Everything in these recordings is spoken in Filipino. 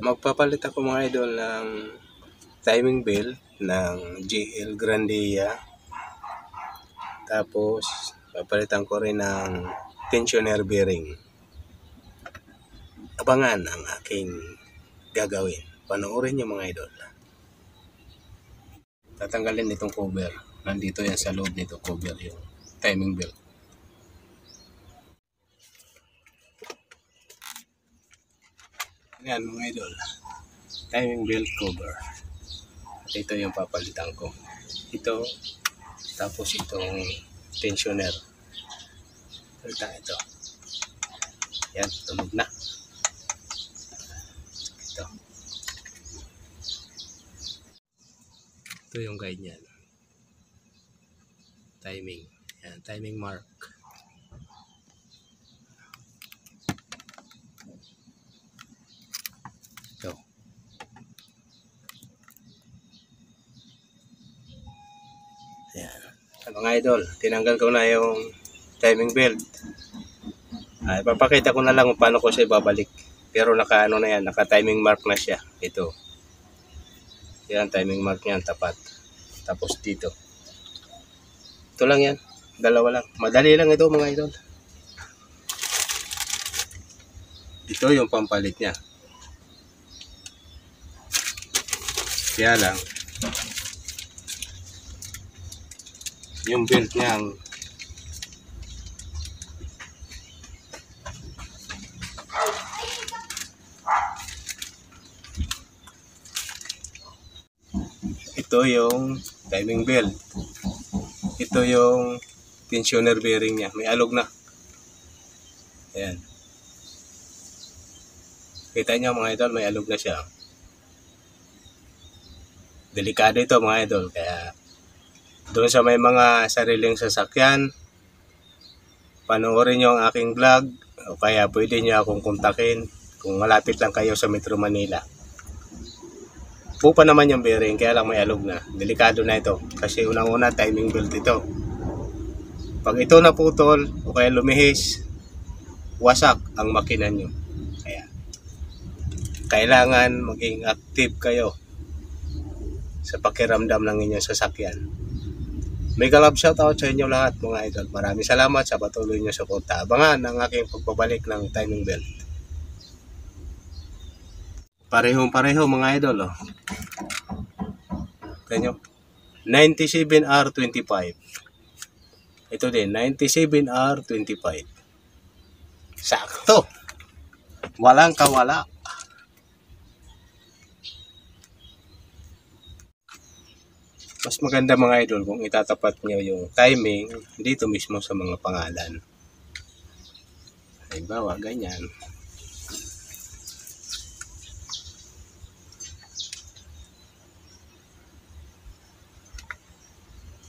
Magpapalit ako mga idol ng timing belt ng GL Grandia. Tapos papalitan ko rin ng tensioner bearing. Abangan ang aking gagawin. Panoorin niyo mga idol. Tatanggalin itong cover. Nandito yan sa loob nito cover yung timing belt. Yan mga idol. Timing belt cover. At ito yung papalitan ko. Ito. Tapos itong tensioner. Palitan ito. Yan. Tunog na. Ito. Ito yung guide niyan. Timing. Yan. Timing mark. Ito. Yan. Mga idol, tinanggal ko na yung timing belt. Ipapakita ko na lang kung paano ko siya ibabalik. Pero naka-ano na yan, naka-timing mark na siya. Ito. Yan, timing mark niyan, tapat. Tapos dito. Ito lang yan. Dalawa lang. Madali lang ito mga idol. Ito yung pampalit niya. Kaya lang, yung belt niya ito yung timing belt. Ito yung tensioner bearing niya. May alog na. Ayan. Kita niyo mga idol, may alog na siya. Delikado ito mga idol. Kaya doon sa may mga sariling sasakyan, panoorin nyo ang aking vlog o kaya pwede nyo akong kontakin kung malapit lang kayo sa Metro Manila. Pupa naman yung bearing, kaya lang may alog na. Delikado na ito kasi unang-una timing belt ito. Pag ito naputol o kaya lumihis, wasak ang makina nyo. Kaya kailangan maging active kayo sa pakiramdam ng inyong sasakyan. Mega love shoutout sa inyo lahat mga idol. Maraming salamat sa patuloy nyo suporta. Abangan ang aking pagbabalik ng timing belt. Parehong-pareho mga idol. Oh. Kanyo? 97R25. Ito din, 97R25. Sakto. Walang kawala. Mas maganda mga idol kung itatapat nyo yung timing dito mismo sa mga pangalan. Halimbawa, ganyan.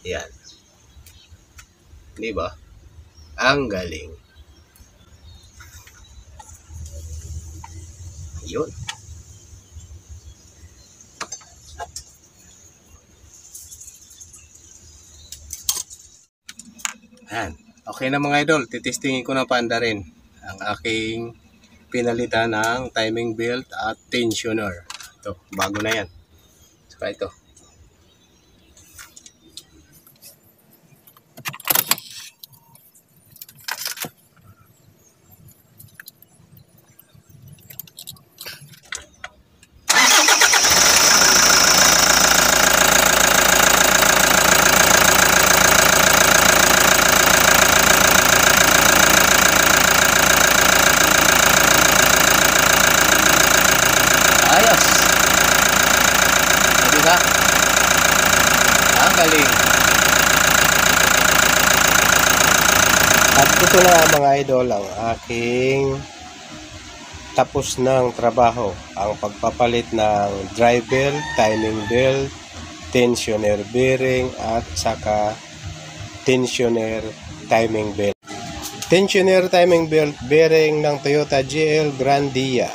Yan. Diba? Ang galing. Yun. Yan. Okay na mga idol, titestingin ko na paanda rin ang aking pinalitan ng timing belt at tensioner. Ito, bago na yan. Saka ito. Ayos. O, diba? Ang galing. At ito na mga idol ang aking tapos ng trabaho. Ang pagpapalit ng drive belt, timing belt, tensioner bearing at saka tensioner timing belt. Tensioner timing belt bearing ng Toyota GL Grandia.